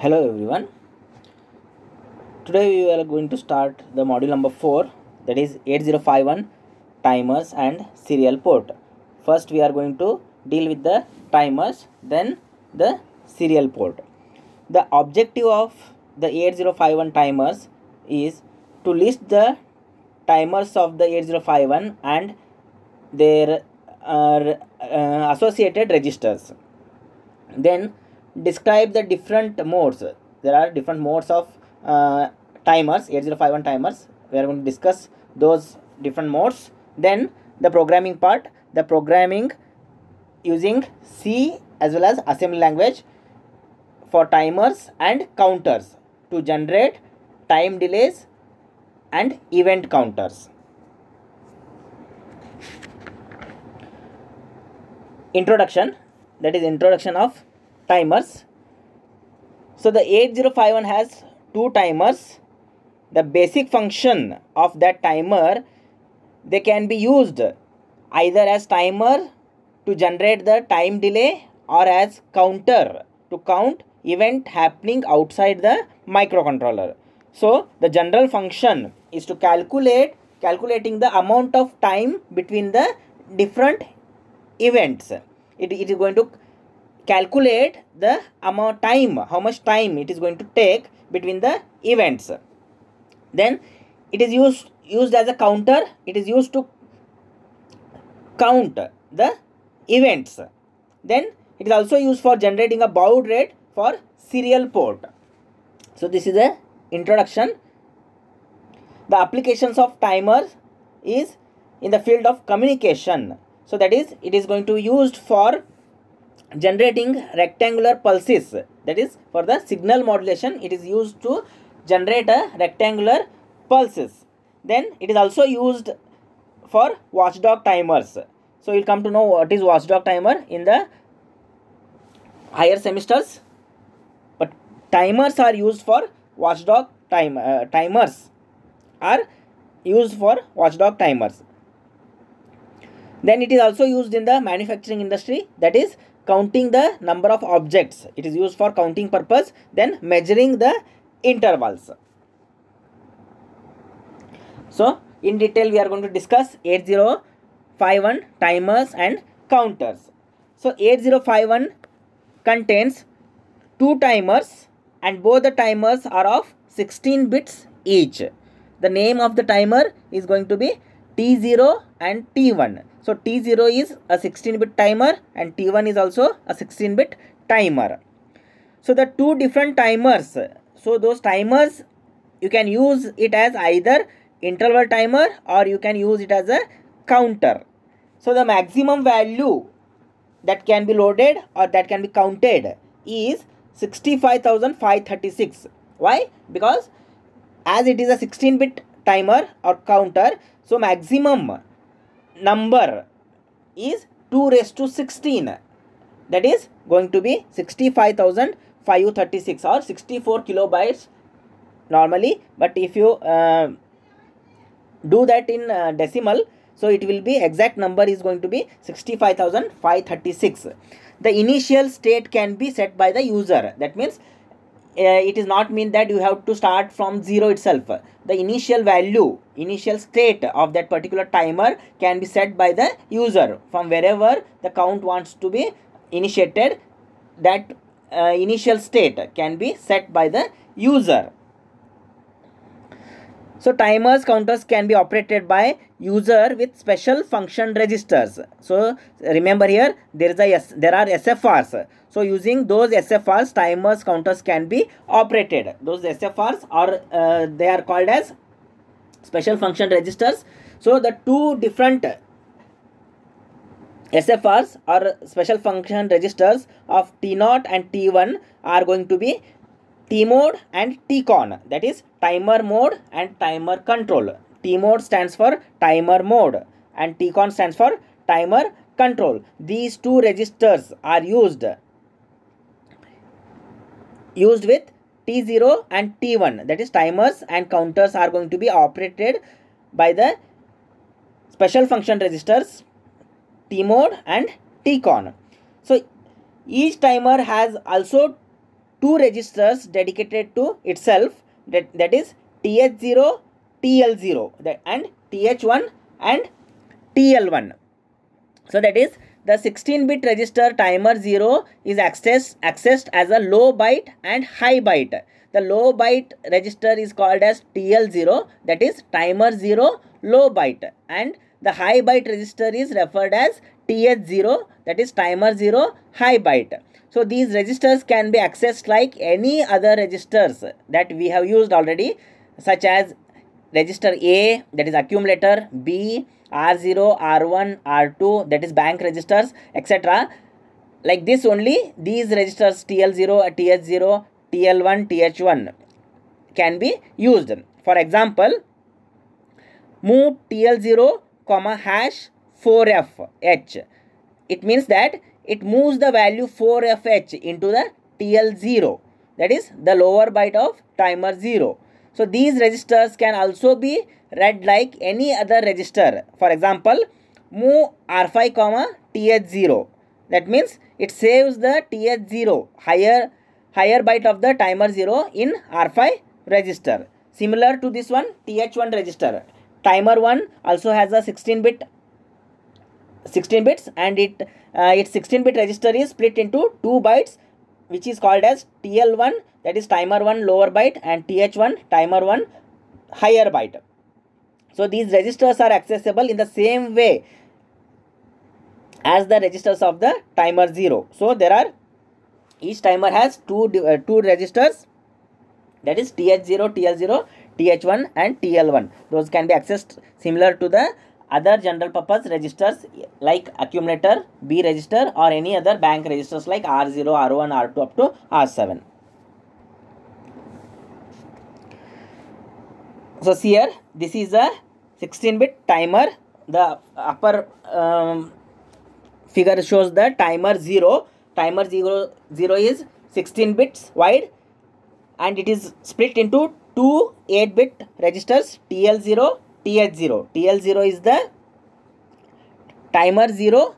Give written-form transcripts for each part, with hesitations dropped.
Hello everyone. Today we are going to start the module number 4, that is 8051 timers and serial port. First we are going to deal with the timers, then the serial port. The objective of the 8051 timers is to list the timers of the 8051 and their associated registers. Then describe the different modes. There are different modes of timers, 8051 timers. We are going to discuss those different modes. Then the programming part, the programming using C as well as assembly language for timers and counters to generate time delays and event counters. Introduction, that is introduction of timers. So the 8051 has two timers. The basic function of that timer, they can be used either as timer to generate the time delay or as counter to count event happening outside the microcontroller. So the general function is to calculating the amount of time between the different events. It is going to calculate the amount time, how much time it is going to take between the events. Then it is used as a counter. It is used to count the events. Then it is also used for generating a baud rate for serial port. So this is the introduction. The applications of timers is in the field of communication. So that is, it is going to be used for generating rectangular pulses. That is, for the signal modulation, it is used to generate a rectangular pulses. Then it is also used for watchdog timers. So you'll come to know what is watchdog timer in the higher semesters. But timers are used for watchdog timers are used for watchdog timers. Then it is also used in the manufacturing industry, that is counting the number of objects. It is used for counting purpose, then measuring the intervals. So in detail we are going to discuss 8051 timers and counters. So 8051 contains two timers and both the timers are of 16 bits each. The name of the timer is going to be T0 and T1. So T0 is a 16-bit timer and T1 is also a 16-bit timer. So the two different timers, so those timers you can use it as either interval timer or you can use it as a counter. So the maximum value that can be loaded or that can be counted is 65,536. Why? Because as it is a 16-bit timer or counter, so maximum number is 2 raised to 16. That is going to be 65,536 or 64 kilobytes normally. But if you do that in decimal, so it will be exact number is going to be 65,536. The initial state can be set by the user. That means it is not mean that you have to start from 0 itself. The initial value, initial state of that particular timer can be set by the user from wherever the count wants to be initiated. That initial state can be set by the user. So timers, counters can be operated by user with special function registers. So remember here there are SFRs. So using those SFRs, timers, counters can be operated. Those SFRs are they are called as special function registers. So the two different SFRs or special function registers of T0 and T1 are going to be T mode and Tcon, that is timer mode and timer control. T mode stands for timer mode and Tcon stands for timer control. These two registers are used with T0 and T1, that is timers and counters are going to be operated by the special function registers T mode and Tcon. So each timer has also two registers dedicated to itself, that is TH0, TL0, and TH1 and TL1. So that is the 16-bit register timer 0 is accessed as a low byte and high byte. The low byte register is called as TL0, that is timer 0 low byte, and the high byte register is referred as TH0, that is timer 0 high byte. So these registers can be accessed like any other registers that we have used already, such as register A, that is accumulator, B, R0, R1, R2, that is bank registers, etc. Like this only, these registers TL0, TH0, TL1, TH1 can be used. For example, move TL0, hash 4FH. It means that it moves the value 4FH into the TL0, that is the lower byte of timer 0. So these registers can also be read like any other register. For example, move R5, TH0. That means it saves the TH0 higher byte of the timer 0 in R5 register. Similar to this one, TH1 register. Timer 1 also has a 16 bits, and its 16-bit register is split into 2 bytes, which is called as TL1, that is timer 1 lower byte, and TH1 timer 1 higher byte. So these registers are accessible in the same way as the registers of the timer 0. So each timer has two registers, that is TH0, TL0, TH1 and TL1. Those can be accessed similar to the other general purpose registers like accumulator, B register, or any other bank registers like R0, R1, R2 up to R7. So here, this is a 16-bit timer. The upper figure shows the timer 0. Timer 0 is 16 bits wide, and it is split into two 8-bit registers, TL0, TH0. TL0 is the timer 0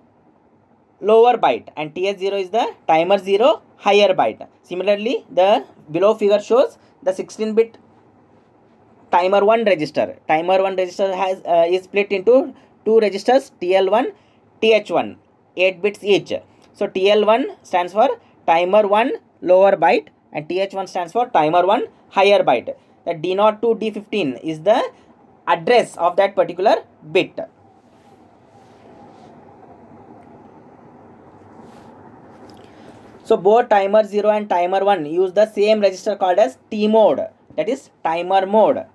lower byte, and TH0 is the timer 0 higher byte. Similarly, the below figure shows the 16-bit timer 1 register. Timer 1 register is split into two registers, TL1, TH1, 8 bits each. So TL1 stands for timer 1 lower byte, and TH1 stands for timer 1 higher byte. The D0 to D15 is the address of that particular bit. So both timer 0 and timer 1 use the same register called as T mode, that is timer mode,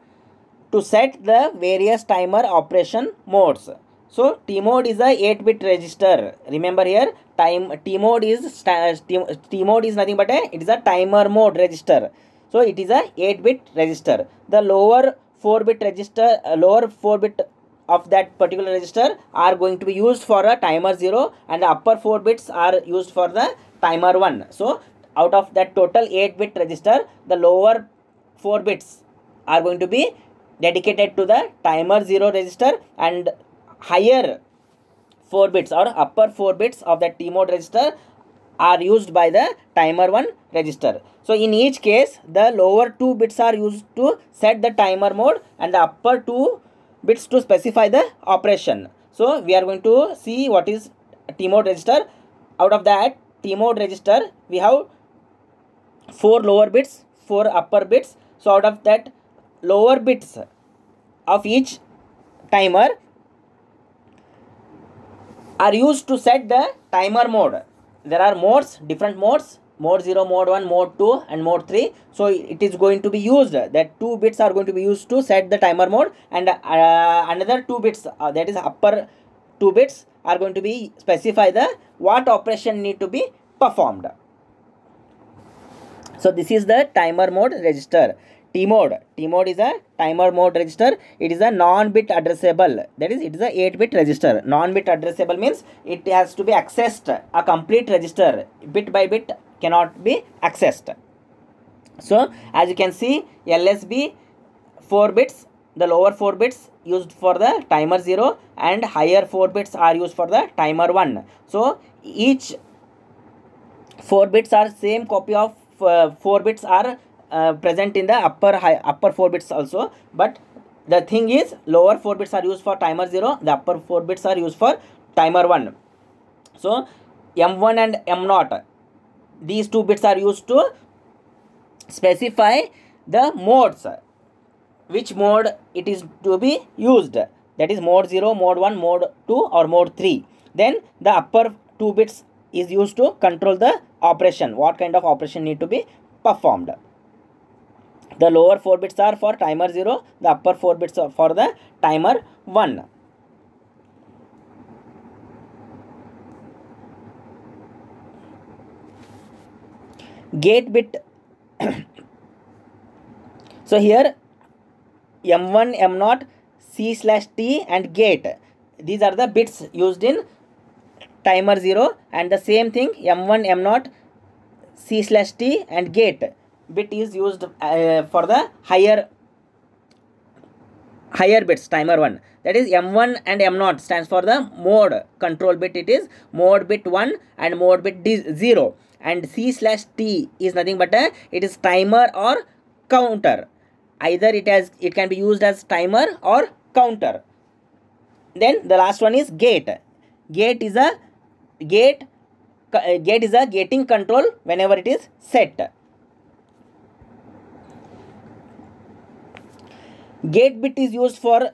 to set the various timer operation modes. So T mode is a 8-bit register. Remember here, T mode is nothing but it is a timer mode register. So it is a 8-bit register. The lower 4-bit register, lower 4-bit of that particular register are going to be used for a timer 0, and the upper 4 bits are used for the timer 1. So out of that total 8-bit register, the lower 4 bits are going to be dedicated to the timer 0 register, and higher 4 bits or upper 4 bits of that T mode register are used by the timer 1 register. So in each case, the lower 2 bits are used to set the timer mode, and the upper 2 bits to specify the operation. So we are going to see what is T mode register. Out of that T mode register, we have 4 lower bits, 4 upper bits. So out of that lower bits of each timer are used to set the timer mode. There are modes, different modes, mode 0, mode 1, mode 2 and mode 3. So it is going to be used, that 2 bits are going to be used to set the timer mode, and another 2 bits, that is upper 2 bits, are going to be specify the what operation need to be performed. So this is the timer mode register. T mode is a timer mode register. It is a non-bit addressable, that is it is a 8-bit register. Non-bit addressable means it has to be accessed, a complete register, bit by bit cannot be accessed. So as you can see, LSB 4 bits, the lower 4 bits used for the timer 0, and higher 4 bits are used for the timer 1. So each 4 bits are same copy of 4 bits are present in the upper 4 bits also, but the thing is lower 4 bits are used for timer 0, the upper 4 bits are used for timer 1. So M1 and M0, these 2 bits are used to specify the modes, which mode it is to be used, that is mode 0, mode 1, mode 2 or mode 3. Then the upper 2 bits is used to control the operation, what kind of operation need to be performed. The lower 4 bits are for timer 0, the upper 4 bits are for the timer 1. Gate bit. So here M1, M0, C/T and gate, these are the bits used in timer 0, and the same thing M1, M0, C/T and gate bit is used for the higher bits, timer 1. That is M1 and M0 stands for the mode control bit, it is mode bit 1 and mode bit 0, and C/T is nothing but it is timer or counter. Either it can be used as timer or counter. Then the last one is gate. Gate is a gating control whenever it is set. Gate bit is used for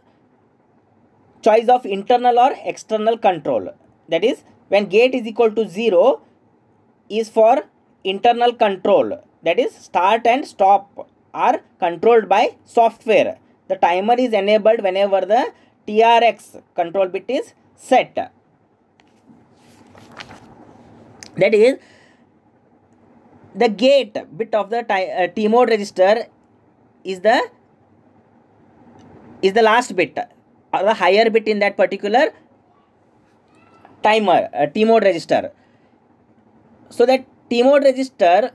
choice of internal or external control. That is, when gate is equal to 0 is for internal control. That is, start and stop are controlled by software. The timer is enabled whenever the TRX control bit is set. That is, the gate bit of the T mode register is the last bit or the higher bit in that particular timer T mode register. So that T mode register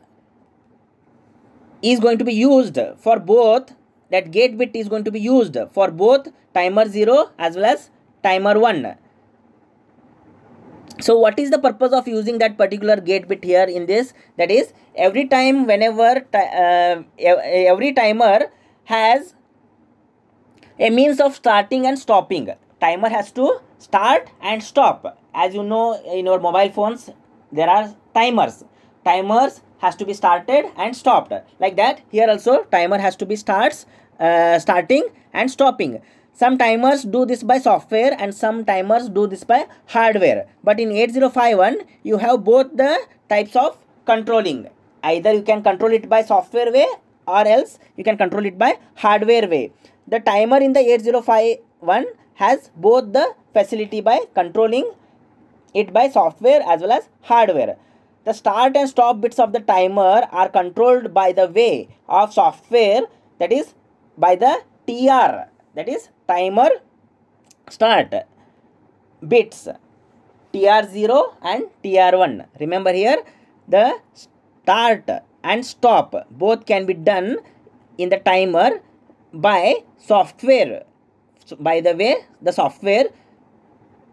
is going to be used for both, that gate bit is going to be used for both timer 0 as well as timer 1. So what is the purpose of using that particular gate bit here in this? That is, every time whenever every timer has a means of starting and stopping. Timer has to start and stop. As you know, in your mobile phones there are timers. Timers has to be started and stopped. Like that, here also timer has to be starting and stopping. Some timers do this by software and some timers do this by hardware. But in 8051, you have both the types of controlling. Either you can control it by software way or else you can control it by hardware way. The timer in the 8051 has both the facility by controlling it by software as well as hardware. The start and stop bits of the timer are controlled by the way of software, that is by the TR, that is timer start bits, TR0 and TR1. Remember here, the start and stop both can be done in the timer by software, by the way the software,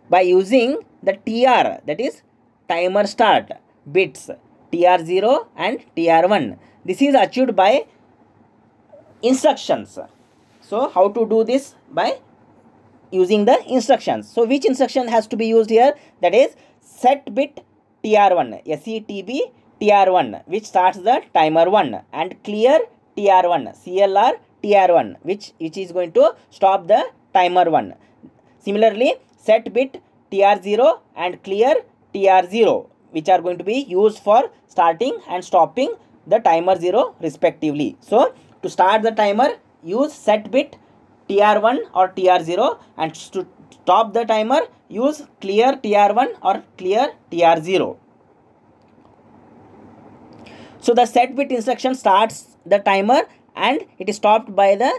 by using the TR, that is timer start bits, TR0 and TR1. This is achieved by instructions. So how to do this? By using the instructions. So which instruction has to be used here? That is set bit TR1, SETB TR1, which starts the timer 1, and clear TR1, CLR TR1, which is going to stop the timer 1. Similarly, set bit TR0 and clear TR0, which are going to be used for starting and stopping the timer 0 respectively. So to start the timer, use set bit TR1 or TR0, and to stop the timer, use clear TR1 or clear TR0. So the set bit instruction starts the timer and it is stopped by the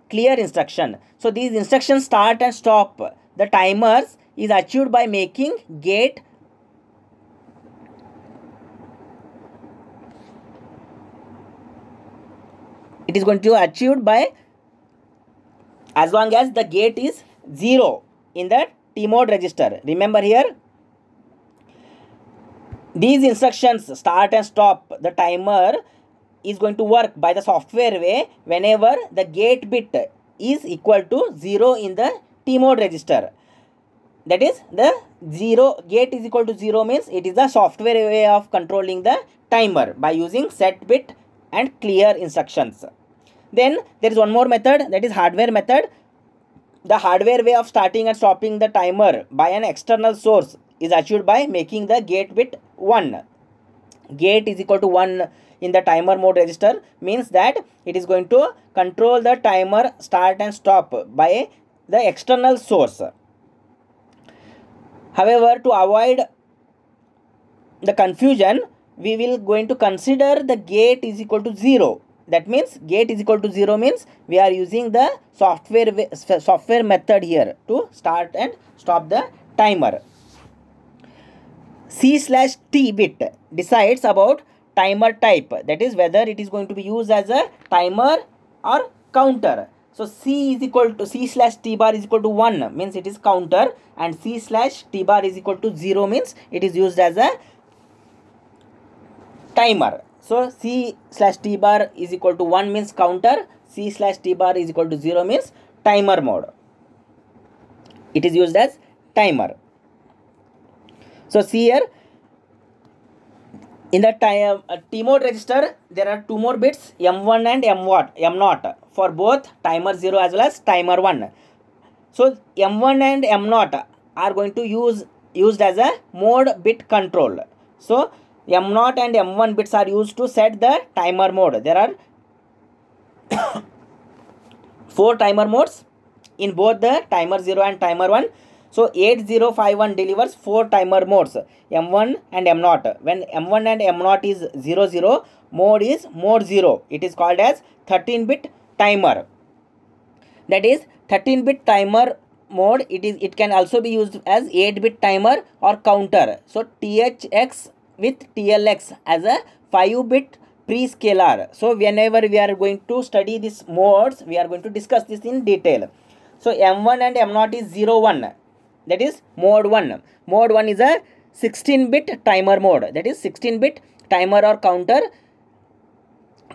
clear instruction. So these instructions start and stop the timers is achieved by making gate it is going to achieved by as long as the gate is 0 in the T mode register. Remember here, these instructions start and stop the timer is going to work by the software way whenever the gate bit is equal to 0 in the T mode register. That is, the gate is equal to 0 means it is the software way of controlling the timer by using set bit and clear instructions. Then there is one more method, that is hardware method. The hardware way of starting and stopping the timer by an external source is achieved by making the gate bit 1. Gate is equal to 1 in the timer mode register means that it is going to control the timer start and stop by the external source. However, to avoid the confusion, we will going to consider the gate is equal to 0. That means gate is equal to 0 means we are using the software method here to start and stop the timer. C/T bit decides about timer type, that is whether it is going to be used as a timer or counter. So C/T bar is equal to 1 means it is counter, and C/T bar is equal to 0 means it is used as a timer. So C/T bar is equal to 1 means counter, C/T bar is equal to 0 means timer mode. It is used as timer. So see here, in the T mode register, there are two more bits, M1 and M0 for both timer 0 as well as timer 1. So M1 and M0 are going to used as a mode bit control. So M0 and M1 bits are used to set the timer mode. There are 4 timer modes in both the timer 0 and timer 1. So 8051 delivers 4 timer modes, M1 and M0. When M1 and M0 is 00, mode is mode 0. It is called as 13-bit timer. That is 13-bit timer mode. It can also be used as 8-bit timer or counter. So THX with TLX as a 5-bit pre-scaler. So whenever we are going to study these modes, we are going to discuss this in detail. So M1 and M0 is 01. That is mode 1. Mode 1 is a 16-bit timer mode. That is 16-bit timer or counter.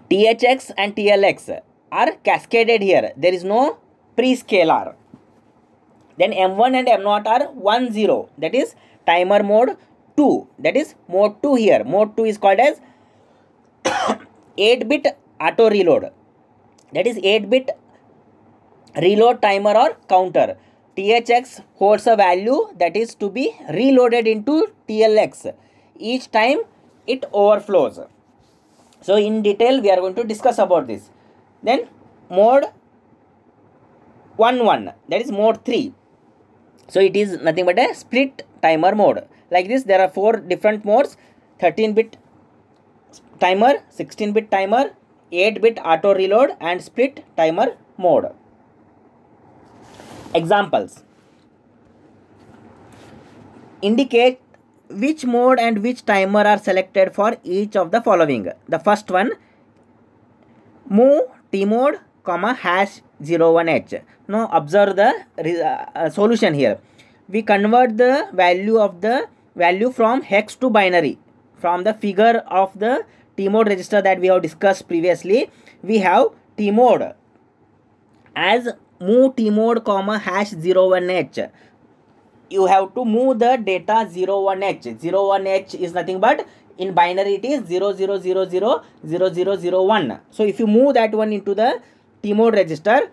THX and TLX are cascaded here. There is no pre-scaler. Then M1 and M0 are 10. That is timer mode 2. That is mode 2 here. Mode 2 is called as 8-bit auto reload. That is 8-bit reload timer or counter. THX holds a value that is to be reloaded into TLX each time it overflows. So in detail we are going to discuss about this. Then mode 11, that is mode 3. So it is nothing but a split timer mode. Like this, there are 4 different modes: 13-bit timer, 16-bit timer, 8-bit auto reload and split timer mode. Examples: indicate which mode and which timer are selected for each of the following. The first one, move T mode, #01H. Now observe the solution here. We convert the value from hex to binary from the figure of the T mode register that we have discussed previously. We have T mode as move T mode, #01H. You have to move the data 01H. 01H is nothing but in binary it is 00000001. So if you move that one into the T mode register,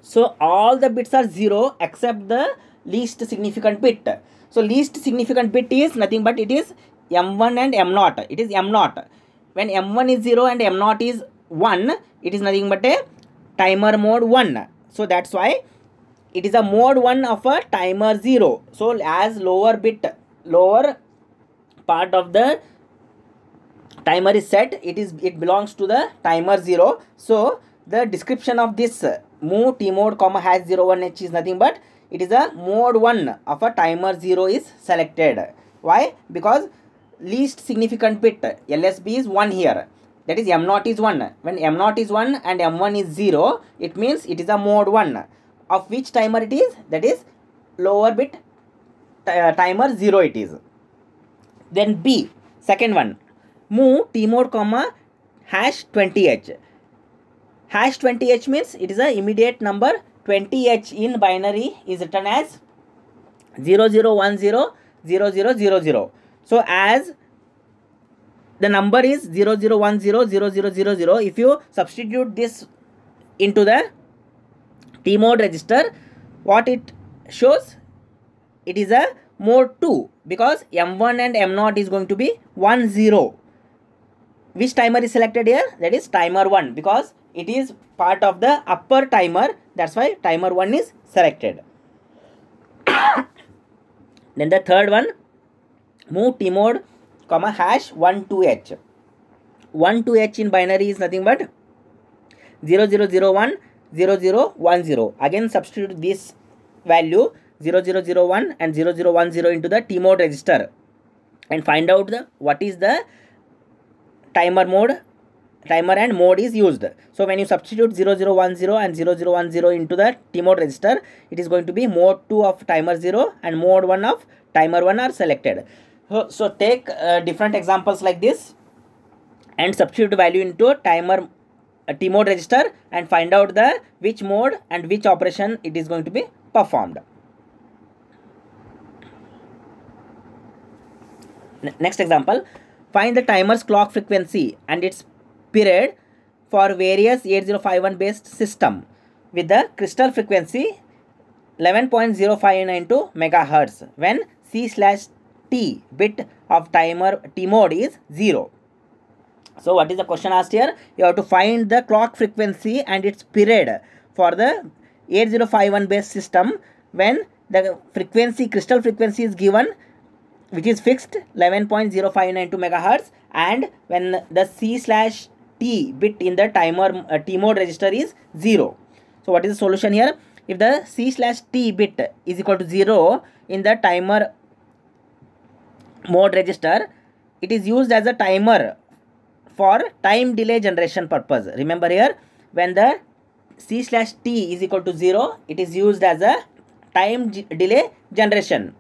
so all the bits are 0 except the least significant bit. So least significant bit is nothing but it is M1 and M0. It is M0. When M1 is 0 and M0 is 1, it is nothing but a timer mode 1. So that's why it is a mode 1 of a timer 0. So as lower part of the timer is set, it belongs to the timer 0. So the description of this move T mode, #01H is nothing but it is a mode 1 of a timer 0 is selected. Why? Because least significant bit LSB is 1 here. That is M0 is 1. When M0 is 1 and M1 is 0, it means it is a mode 1. Of which timer it is? That is lower bit timer 0 it is. Then B, second one, move T mode, hash 20h. Hash 20h means it is a immediate number. 20h in binary is written as 00100000. So as the number is 00100000, if you substitute this into the T mode register, what it shows, it is a mode 2, because M1 and M0 is going to be 10. Which timer is selected here? That is timer 1, because it is part of the upper timer. That's why timer 1 is selected. Then the third one, move T mode comma hash 12h. 12h in binary is nothing but 0001 0010. Again substitute this value 0001 and 0010 into the T mode register and find out what is the timer and mode is used. So when you substitute 0010 and 0010 into the T mode register, it is going to be mode 2 of timer 0 and mode 1 of timer 1 are selected. So take different examples like this and substitute value into timer T mode register and find out the which mode and which operation it is going to be performed. Next example, find the timer's clock frequency and its period for various 8051 based system with the crystal frequency 11.0592 megahertz when C/T bit of timer T mode is 0. So what is the question asked here? You have to find the clock frequency and its period for the 8051 based system when the frequency, crystal frequency is given, which is fixed 11.0592 megahertz, and when the C/T bit in the timer T mode register is 0. So what is the solution here? If the C/T bit is equal to 0 in the timer mode register, it is used as a timer for time delay generation purpose. Remember here, when the C/T is equal to 0, it is used as a time delay generation.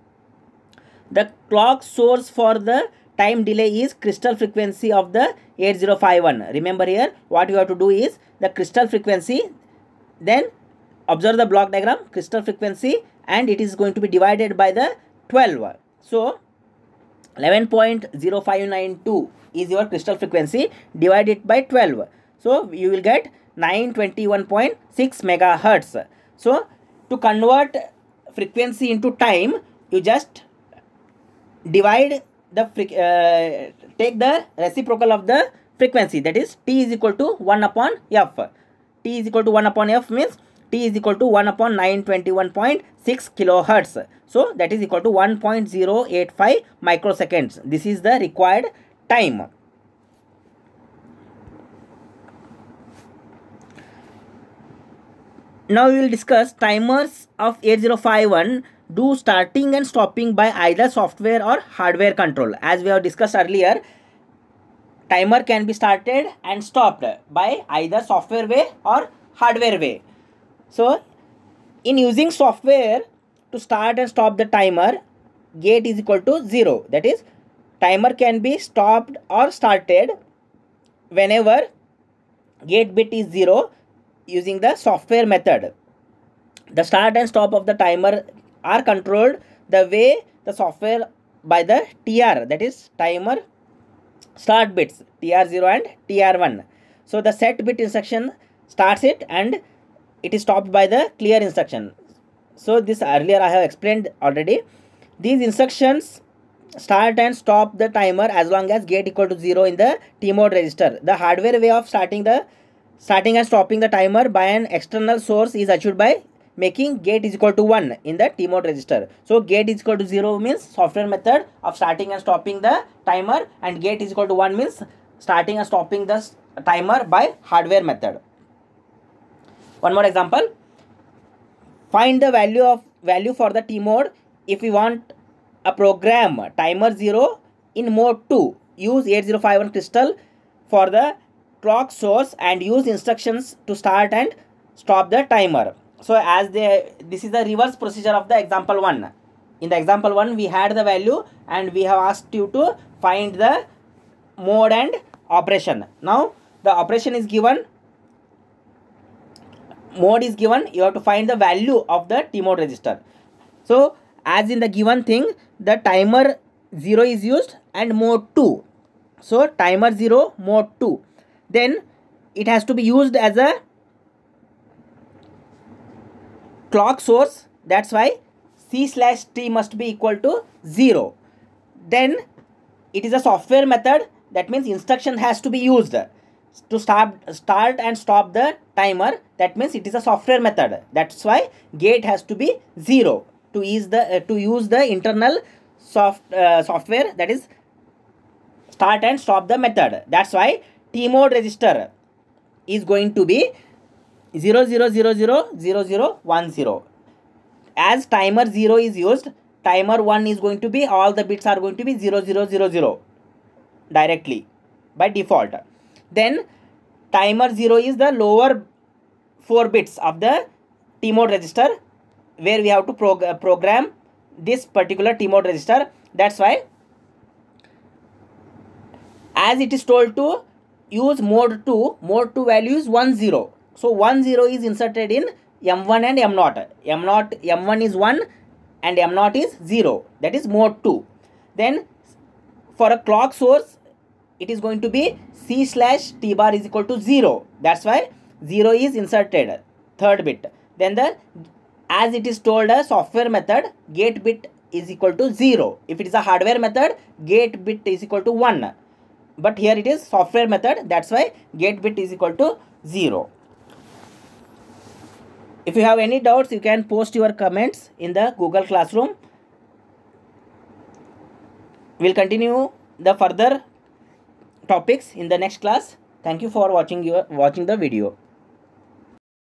The clock source for the time delay is crystal frequency of the 8051. Remember here, what you have to do is the crystal frequency, then observe the block diagram, crystal frequency, and it is going to be divided by the 12. So 11.0592 is your crystal frequency, divide it by 12. So you will get 921.6 megahertz. So to convert frequency into time, you just divide the take the reciprocal of the frequency, that is T is equal to 1 upon F. T is equal to 1 upon F means T is equal to 1 upon 921.6 kilohertz. So that is equal to 1.085 microseconds. This is the required time. Now we will discuss timers of 8051 do starting and stopping by either software or hardware control. As we have discussed earlier, timer can be started and stopped by either software way or hardware way. So in using software to start and stop the timer, gate is equal to 0. That is, timer can be stopped or started whenever gate bit is 0 using the software method. The start and stop of the timer are controlled the way the software by the TR, that is timer start bits, TR0 and TR1. So the set bit instruction starts it and it is stopped by the clear instruction. So this earlier I have explained already. These instructions start and stop the timer as long as gate equal to 0 in the T mode register. The hardware way of starting and stopping the timer by an external source is achieved by making gate is equal to 1 in the T mode register. So gate is equal to 0 means software method of starting and stopping the timer, and gate is equal to 1 means starting and stopping the timer by hardware method. One more example. Find the value for the T mode if we want a program timer 0 in mode 2. Use 8051 crystal for the clock source and use instructions to start and stop the timer. So as this is the reverse procedure of the example 1. In the example 1 we had the value and we have asked you to find the mode and operation. Now the operation is given, mode is given, you have to find the value of the T mode register. So as in the given thing, the timer 0 is used and mode 2. So timer 0, mode 2. Then it has to be used as a clock source. That's why C/T must be equal to 0. Then it is a software method. That means instruction has to be used to start and stop the timer. That means it is a software method. That's why gate has to be 0 to use the internal software, that is start and stop the method. That's why T mode register is going to be 0 0 0 0 0 0 1 0. As timer 0 is used, timer 1 is going to be, all the bits are going to be 0 0 0 0 directly by default. Then timer 0 is the lower 4 bits of the T mode register, where we have to program this particular T mode register. That's why as it is told to use mode 2, mode 2 value is 1 0. So 1 0 is inserted in M1 and M0. M1 is 1 and M0 is 0. That is mode 2. Then for a clock source, it is going to be C/T bar is equal to 0. That's why 0 is inserted, third bit. Then as it is told a software method, gate bit is equal to 0. If it is a hardware method, gate bit is equal to 1. But here it is software method. That's why gate bit is equal to 0. If you have any doubts, you can post your comments in the Google Classroom. We'll continue the further topics in the next class. Thank you for watching the video.